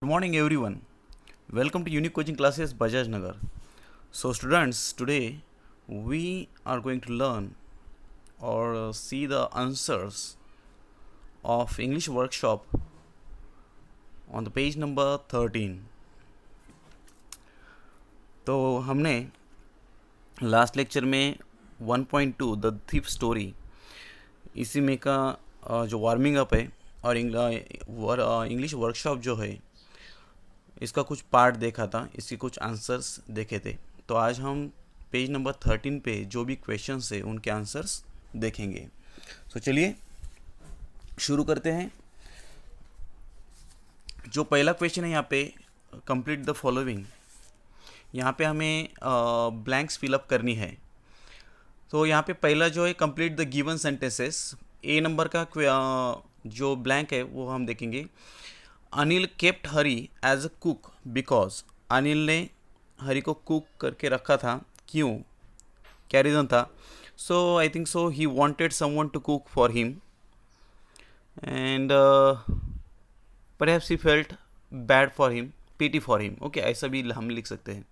Good morning, everyone. Welcome to Unique Coaching Classes Bajaj Nagar. So, students, today we are going to learn or see the answers of English workshop on the page number 13. तो हमने last lecture में 1.2 the thief story इसी में का जो warming up है और English workshop जो है इसका कुछ पार्ट देखा था, इसके कुछ आंसर्स देखे थे। तो आज हम पेज नंबर 13 पे जो भी क्वेश्चंस है उनके आंसर्स देखेंगे। तो चलिए शुरू करते हैं। जो पहला क्वेश्चन है यहाँ पे, कंप्लीट द फॉलोइंग। यहाँ पे हमें ब्लैंक्स फिलअप करनी है। तो यहाँ पे पहला जो है complete the given sentences, A number का जो ब्लैंक है वो हम देखेंगे। Anil kept Hari as a cook because, Anil ने हरी को कुक करके रखा था, क्यों, क्या रीज़न था। So I think so he wanted someone to cook for him and perhaps he felt bad for him, pity for him. Okay, ऐसा भी हम लिख सकते हैं।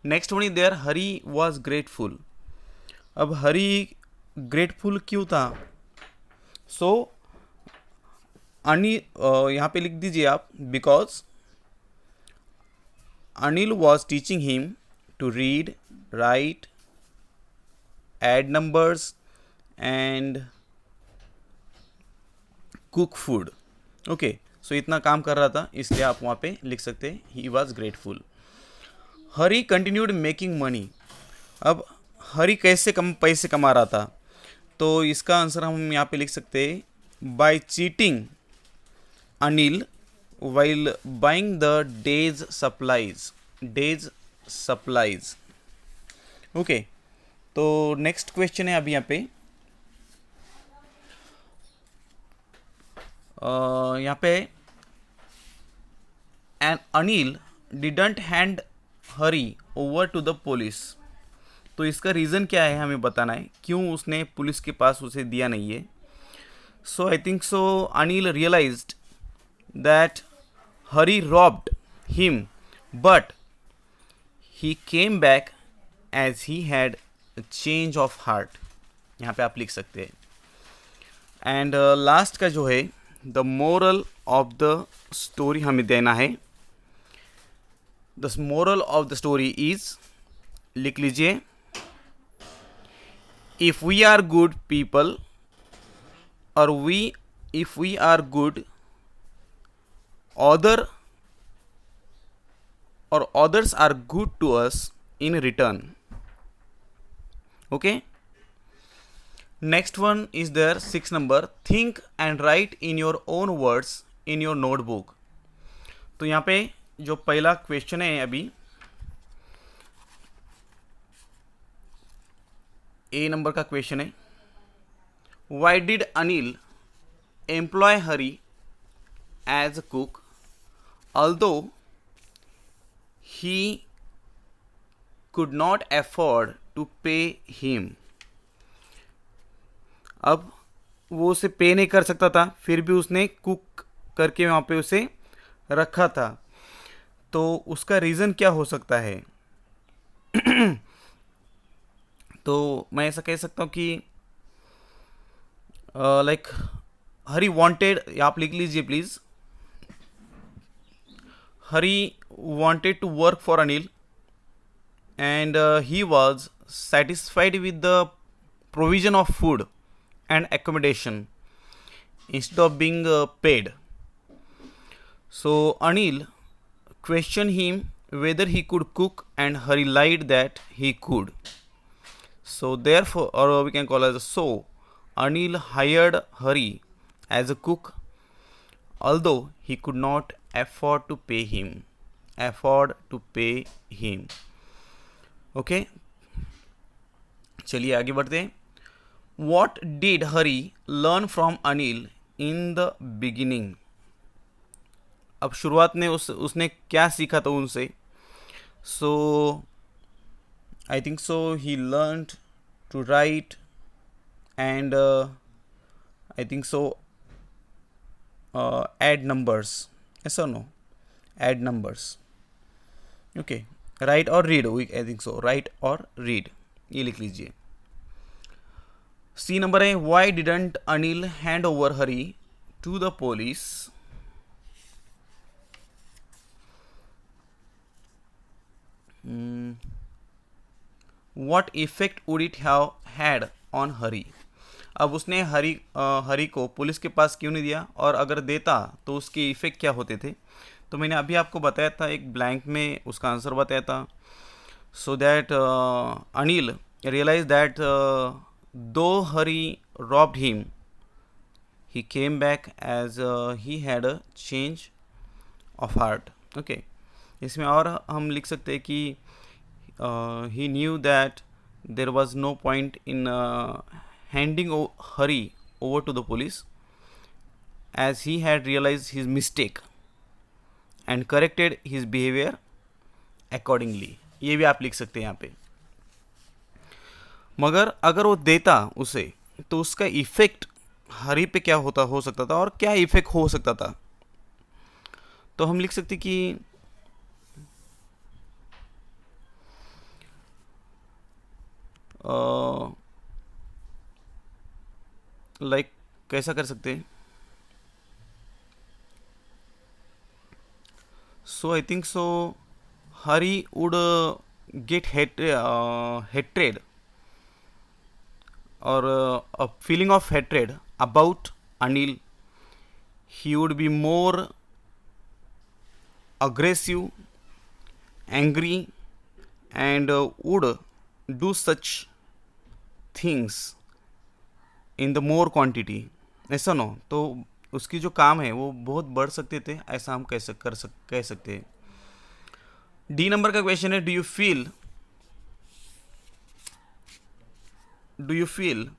Next one is there, Hari was grateful. अब हरी ग्रेटफुल क्यों था। सो यहाँ पे लिख दीजिए आप, because Anil was teaching him to read, right, add numbers and cook food. Okay, so इतना काम कर रहा था, इसलिए आप वहाँ पे लिख सकते हैं he was grateful. Hari continued making money. अब हरी कैसे पैसे कमा रहा था, तो इसका आंसर हम यहाँ पे लिख सकते हैं by cheating Anil while buying the day's supplies। Okay, तो नेक्स्ट क्वेश्चन है अभी यहाँ पे, यहाँ पे and Anil didn't hand Hari over to the police. तो इसका रीज़न क्या है हमें बताना है, क्यों उसने पुलिस के पास उसे दिया नहीं है। So I think so Anil realised that Hari robbed him, but he came back as he had a change of heart। यहाँ पे आप लिख सकते हैं। एंड लास्ट का जो है, the moral of the story हमें देना है। The moral of the story is, लिख लीजिए, if we are good people और if we are good other or others are good to us in return। okay, next one is there 6 number, think and write in your own words in your notebook। तो यहाँ पे जो पहला question है अभी, ए number का question है, why did Anil employ Hari as a cook although he could not afford to pay him। अब वो उसे पे नहीं कर सकता था, फिर भी उसने कुक करके वहाँ पे उसे रखा था। तो उसका रीज़न क्या हो सकता है। तो मैं ऐसा कह सकता हूँ कि लाइक हरी वांटेड, आप लिख लीजिए please, Hari wanted to work for Anil and he was satisfied with the provision of food and accommodation instead of being paid। So Anil questioned him whether he could cook and Hari lied that he could। So therefore, or we can call as so, Anil hired Hari as a cook although he could not afford to pay him। Okay, चलिए आगे बढ़ते हैं। What did Hari learn from Anil in the beginning। अब शुरुआत में उसने क्या सीखा था उनसे। So I think so he learn to write and I think so add numbers, yes or no। Add numbers. Okay. Write or read, I think so. Write or read. ये लिख लीजिए. सी नंबर है, why didn't Anil hand over Hari to the police? What effect would it have had on Hari? अब उसने हरी को police के पास क्यों नहीं दिया, और अगर देता तो उसके इफ़ेक्ट क्या होते थे. तो मैंने अभी आपको बताया था, एक ब्लैंक में उसका आंसर बताया था. So that Anil realise that though Hari robbed him, he came back as he had a change of heart. Okay, इसमें और हम लिख सकते हैं कि he knew that there was no point in handing Hari over to the police, as he had realized his mistake and corrected his behavior accordingly. ये भी आप लिख सकते हैं यहाँ पे. मगर अगर वो देता उसे, तो उसका इफेक्ट हरी पे क्या हो सकता था, और क्या इफेक्ट हो सकता था. तो हम लिख सकते कि लाइक कैसा कर सकते हैं. So I think so Hari would get hatred or a feeling of hatred about Anil. He would be more aggressive, angry, and would do such things in the more quantity. ऐसा नो, तो उसकी जो काम है वो बहुत बढ़ सकते थे, ऐसा हम कह सकते हैं. डी नंबर का क्वेश्चन है, do you feel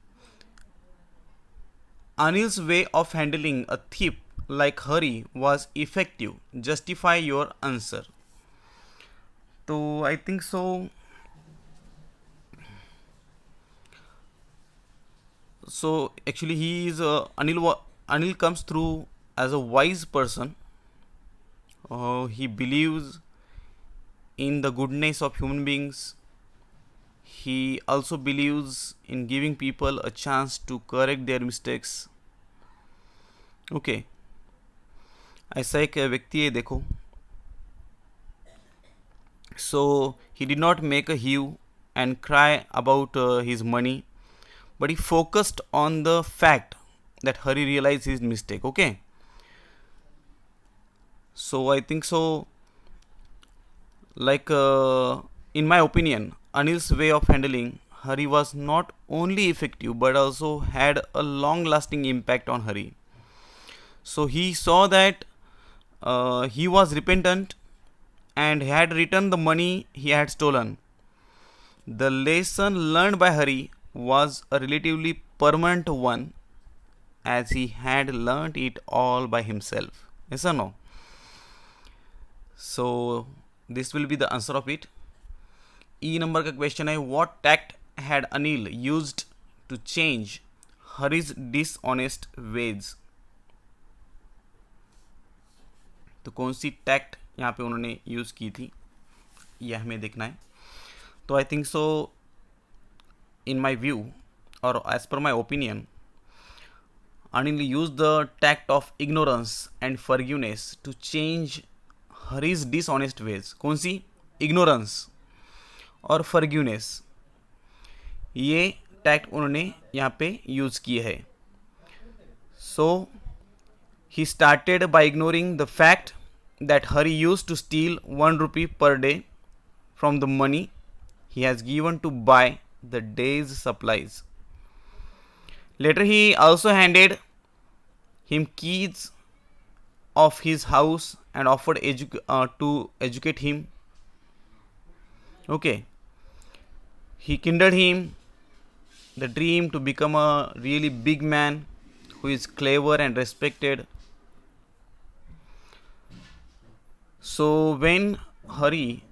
Anil's way of handling a thief like Hari was effective? Justify your answer. तो I think so actually he is Anil comes through as a wise person. He believes in the goodness of human beings. He also believes in giving people a chance to correct their mistakes. Okay, ऐसा एक व्यक्ति है, देखो. So he did not make a hue and cry about his money, but he focused on the fact that Hari realized his mistake. Okay, so I think so, like in my opinion, Anil's way of handling Hari was not only effective but also had a long lasting impact on Hari. So he saw that he was repentant and had returned the money he had stolen. The lesson learned by Hari was a relatively permanent one, as he had learned it all by himself. Yes or no? So this will be the answer of it. E number का question है, what tact had Anil used to change Hari's dishonest ways. तो कौन सी tact यहाँ पे उन्होंने use की थी, यह हमें देखना है. तो I think so, in my view और as per my opinion, Anil use the tact of ignorance and forgiveness to change Hari's dishonest ways. कौन सी? इग्नोरेंस और फॉरगिवनेस, ये टैक्ट उन्होंने यहाँ पे यूज़ किए है. So he started by ignoring the fact that Hari use to steal 1 rupee per day from the money he has given to buy the day's supplies. Later he also handed him keys of his house and offered to educate him. Okay, he kindled him the dream to become a really big man who is clever and respected. So when Hari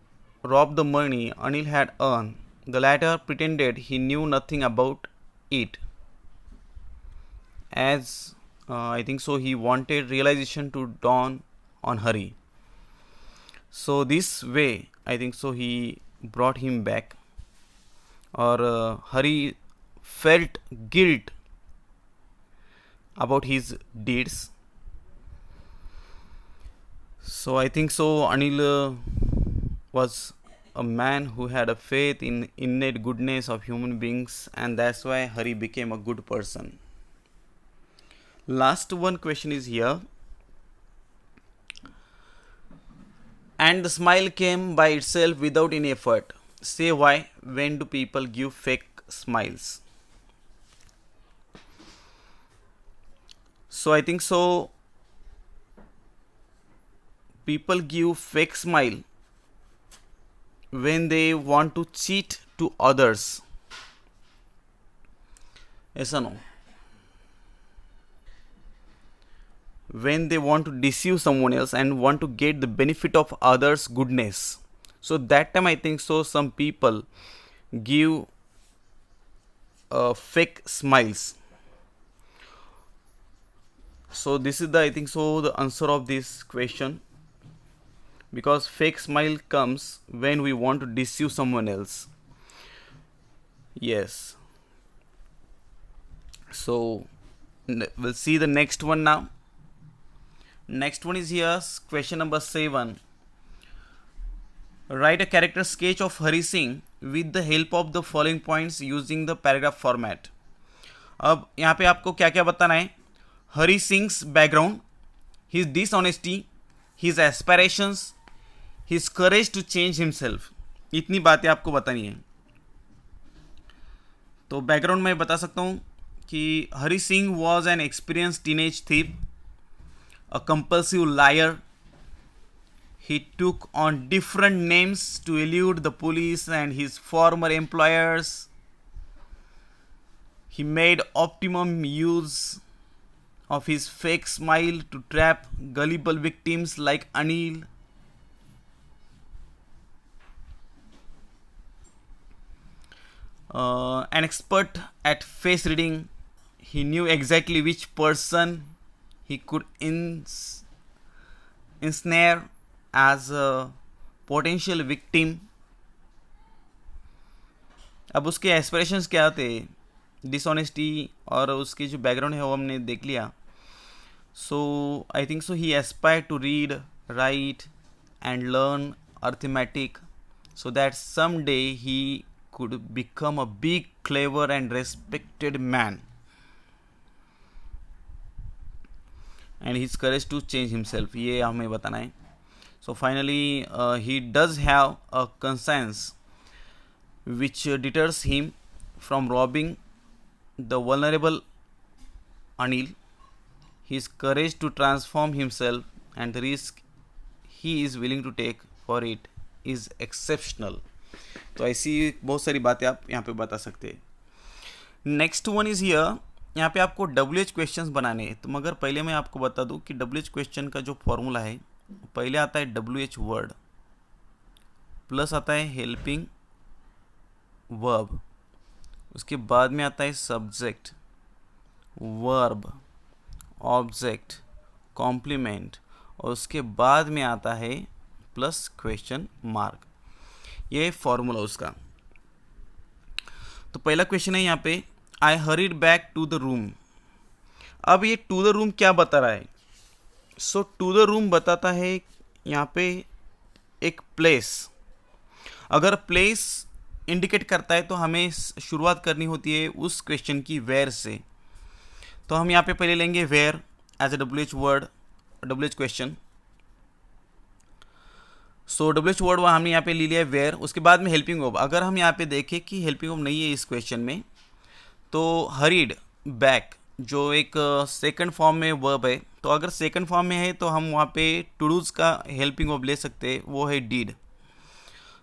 robbed the money Anil had earned, the latter pretended he knew nothing about it, as I think so he wanted realization to dawn on Hari. So this way I think so he brought him back, or Hari felt guilt about his deeds. So I think so Anil was a man who had a faith in innate goodness of human beings, and that's why Hari became a good person. Last one question is here. And the smile came by itself without any effort. Say why. When do people give fake smiles? So I think so people give fake smile when they want to cheat to others. Yes or no? When they want to deceive someone else and want to get the benefit of others' goodness. So that time I think so some people give fake smiles. So this is the I think so the answer of this question, because fake smile comes when we want to deceive someone else. Yes. So we'll see the next one now. Next one is here, question number 7. Write a character sketch of Hari Singh with the help of the following points using the paragraph format. अब यहाँ पे आपको क्या क्या बताना है? Hari Singh's background, his dishonesty, his aspirations, his courage to change himself, इतनी बातें आपको बतानी है. तो बैकग्राउंड में बता सकता हूँ कि Hari Singh was an experience teenage thief, a compulsive liar. He took on different names to elude the police and his former employers. He made optimum use of his fake smile to trap gullible victims like Anil. An expert at face reading, he knew exactly which person he could ensnare as a potential victim. अब उसके aspirations क्या थे, dishonesty और उसकी जो background है वो हमने देख लिया. So I think so he aspire to read, write and learn arithmetic so that someday he could become a big, clever and respected man. And his courage to change himself, ये हमें बताना है. So finally he does have a conscience which deters him from robbing the vulnerable Anil. His courage to transform himself and the risk he is willing to take for it is exceptional. तो ऐसी बहुत सारी बातें आप यहाँ पे बता सकते हैं. Next one is here. यहाँ पे आपको WH क्वेश्चंस बनाने हैं. तो मगर पहले मैं आपको बता दूँ कि WH क्वेश्चन का जो फॉर्मूला है, पहले आता है WH वर्ड प्लस आता है हेल्पिंग वर्ब, उसके बाद में आता है सब्जेक्ट, वर्ब, ऑब्जेक्ट, कॉम्प्लीमेंट, और उसके बाद में आता है प्लस क्वेश्चन मार्क. ये फॉर्मूला उसका. तो पहला क्वेश्चन है यहाँ पे, I hurried back to the room. अब ये टू द रूम क्या बता रहा है? सो टू द रूम बताता है यहाँ पे एक प्लेस. अगर प्लेस इंडिकेट करता है तो हमें शुरुआत करनी होती है उस क्वेश्चन की वेयर से. तो हम यहाँ पे पहले लेंगे where as a WH word, WH question. So WH word हमने यहाँ पे ले लिया है वेयर. उसके बाद में हेल्पिंग वर्ब. अगर हम यहाँ पे देखें कि हेल्पिंग वर्ब नहीं है इस क्वेश्चन में, तो हरीड बैक जो एक सेकंड फॉर्म में वर्ब है, तो अगर सेकंड फॉर्म में है तो हम वहाँ पे टू डूज का हेल्पिंग वर्ब ले सकते हैं, वो है did.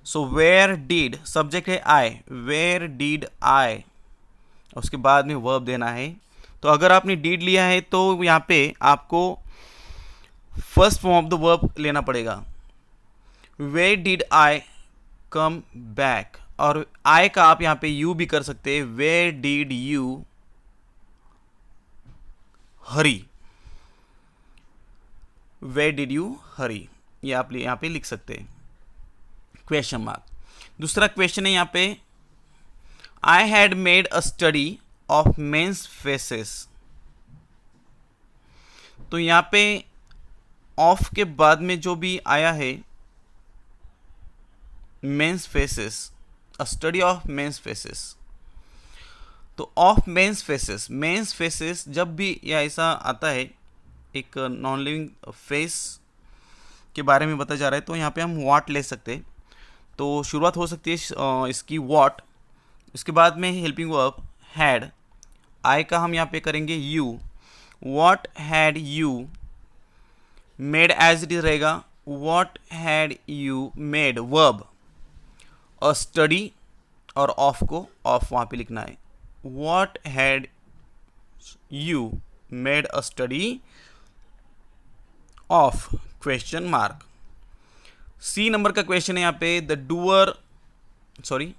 So where did, subject है आई, वेयर डीड आई, उसके बाद में वर्ब देना है. तो अगर आपने डीड लिया है तो यहाँ पे आपको first form of the verb लेना पड़ेगा. Where did I come back, और आई का आप यहाँ पे यू भी कर सकते हैं. Where did you hurry, where did you hurry. ये आप यहाँ पे लिख सकते हैं क्वेश्चन मार्क। दूसरा क्वेश्चन है यहाँ पे, I had made a study of men's faces. तो यहाँ पे ऑफ के बाद में जो भी आया है men's faces, a study of men's faces, तो ऑफ मेंस फेसेस जब भी या ऐसा आता है एक नॉन लिविंग फेस के बारे में बताया जा रहा है, तो यहाँ पे हम व्हाट ले सकते हैं। तो शुरुआत हो सकती है इसकी व्हाट, इसके बाद में हेल्पिंग वर्ब हैड, आई का हम यहाँ पे करेंगे you, what had you made as it is रहेगा, what had you made verb, a study और ऑफ को ऑफ वहाँ पे लिखना है, what had you made a study of question mark. C number का क्वेश्चन है यहाँ पे, the doer sorry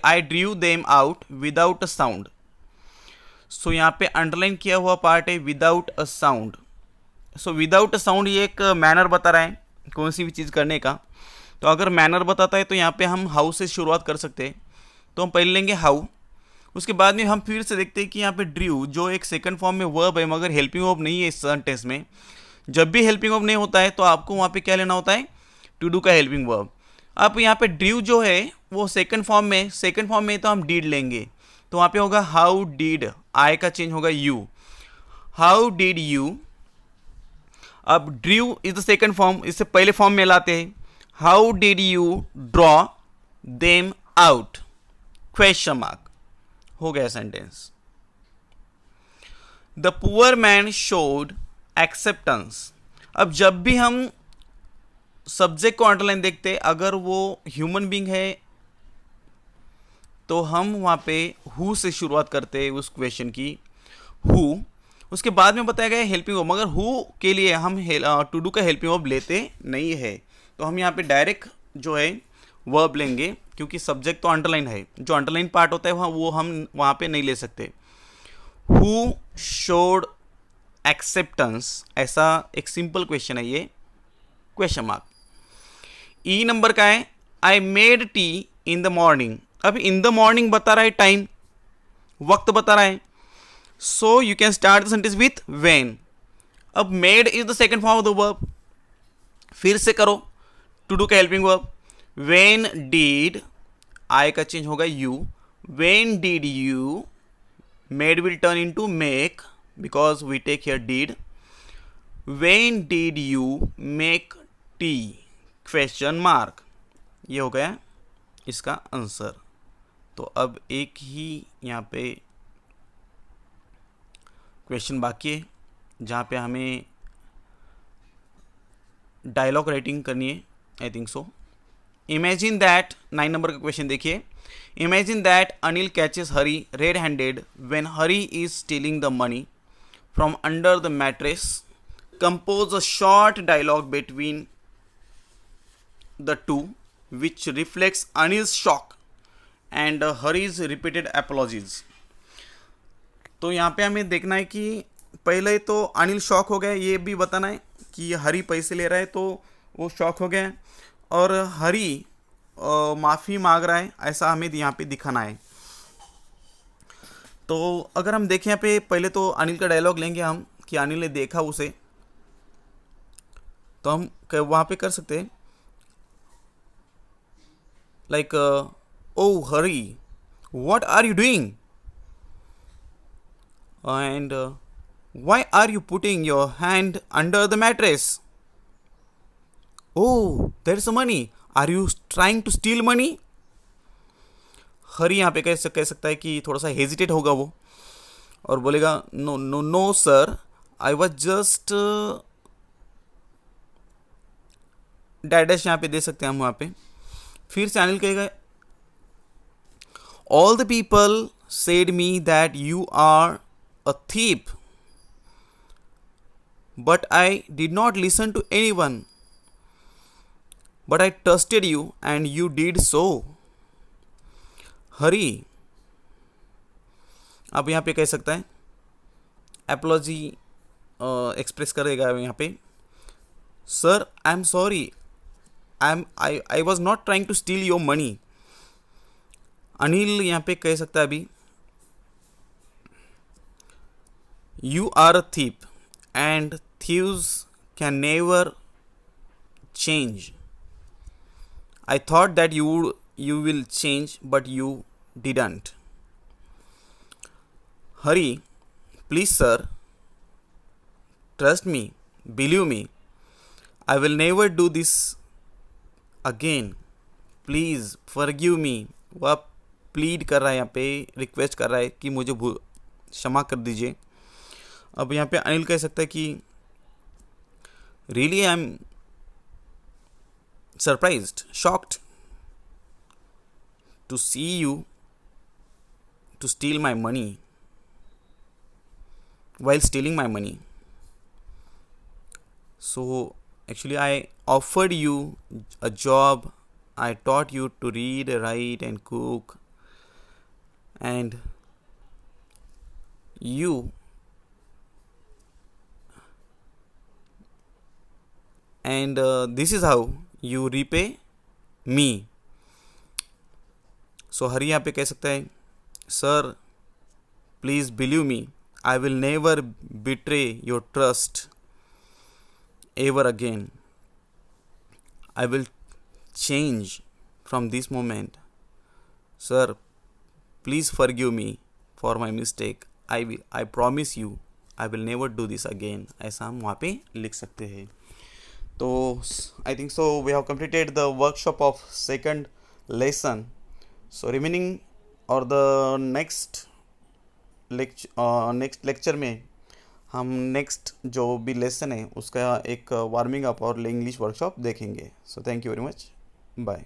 I drew them out without a sound. सो यहाँ पे अंडरलाइन किया हुआ पार्ट है विदाउट अ साउंड। सो विदाउट अ साउंड ये एक मैनर बता रहा है कौन सी भी चीज़ करने का। तो अगर मैनर बताता है तो यहाँ पे हम हाउ से शुरुआत कर सकते हैं। तो हम पहले लेंगे हाउ, उसके बाद में हम फिर से देखते हैं कि यहाँ पे ड्रीव जो एक सेकंड फॉर्म में वर्ब है मगर हेल्पिंग वर्ब नहीं है इस सेंटेंस में। जब भी हेल्पिंग वर्ब नहीं होता है तो आपको वहाँ पे क्या लेना होता है, टू डू का हेल्पिंग वर्ब। अब यहाँ पे ड्रीव जो है वो सेकंड फॉर्म में तो हम डीड लेंगे, तो वहाँ पे होगा हाउ डीड, आई का चेंज होगा यू, हाउ डीड यू। अब drew is the second form, इससे पहले फॉर्म में लाते हैं, how did you draw them out question mark, हो गया sentence. The poor man showed acceptance. अब जब भी हम सब्जेक्ट को अंडरलाइन देखते हैं, अगर वो ह्यूमन बीइंग है तो हम वहाँ पे हु से शुरुआत करते हैं उस क्वेश्चन की, हु। उसके बाद में बताया गया है हेल्पिंग वर्ब, मगर हु के लिए हम टू डू का हेल्पिंग वर्ब लेते नहीं है। तो हम यहाँ पे डायरेक्ट जो है वर्ब लेंगे, क्योंकि सब्जेक्ट तो अंडरलाइन है, जो अंडरलाइन पार्ट होता है वो हम वहाँ पे नहीं ले सकते। हु शोड एक्सेप्टेंस, ऐसा एक सिंपल क्वेश्चन है ये, क्वेश्चन मार्क। ई नंबर का है, I made tea in the morning. अब इन द मॉर्निंग बता रहा है टाइम, वक्त बता रहा है, so you can start the sentence with when. अब made is the second form of the verb, फिर से करो टू डू का helping verb, when did, I का चेंज होगा you, when did you, made will turn into make because we take here did, when did you make tea question mark. ये हो गया इसका आंसर। तो अब एक ही यहाँ पे क्वेश्चन बाकी है जहाँ पे हमें डायलॉग राइटिंग करनी है, I think so. Imagine that, 9 number का क्वेश्चन देखिए, imagine that Anil catches Hari red handed when Hari is stealing the money from under the mattress, compose a short dialogue between the two which reflects Anil's shock and Hari's repeated apologies। तो यहाँ पे हमें देखना है कि पहले तो अनिल शॉक हो गया, ये भी बताना है कि हरी पैसे ले रहा है तो वो शॉक हो गया, और हरी माफ़ी मांग रहा है, ऐसा हमें यहाँ पे दिखाना है। तो अगर हम देखें यहाँ पे पहले तो अनिल का डायलॉग लेंगे हम कि अनिल ने देखा उसे, तो हम वहाँ पे कर सकते हैं like oh Hari, what are you doing, and why are you putting your hand under the mattress, oh there's some money, are you trying to steal money। हरी यहाँ पे कह सकता है कि थोड़ा सा हेजिटेट होगा वो और बोलेगा no no no sir, I was just dashed यहाँ पे दे सकते हैं हम वहाँ पे। फिर से अनिल कहेगा all the people said me that you are a thief but I did not listen to anyone, but I trusted you and you did so. Hari अब यहाँ पे कह सकता है एपोलॉजी एक्सप्रेस करेगा यहाँ पे sir I am sorry, I was not trying to steal your money. Anil यहाँ पे कह सकता है अभी, you are a thief and thieves can never change. I thought that you will change, but you didn't. Hari, please sir, trust me, believe me, I will never do this again. Please forgive me. वह plead कर रहा है यहाँ पे, request कर रहा है कि मुझे क्षमा कर दीजिए। अब यहाँ पे अनिल कह सकता है कि really I am surprised, shocked to see you to steal my money while stealing my money. So actually I offered you a job, I taught you to read, write and cook, and you this is how you repay me. So Hari यहाँ पे कह सकता है, sir please believe me, I will never betray your trust ever again, I will change from this moment, sir please forgive me for my mistake, I promise you I will never do this again. ऐसा हम वहाँ पे लिख सकते हैं। तो I think so we have completed the workshop of second lesson. So remaining और the next lecture में हम नेक्स्ट जो भी लेसन है उसका एक वार्मिंग अप और इंग्लिश वर्कशॉप देखेंगे। So thank you very much, bye.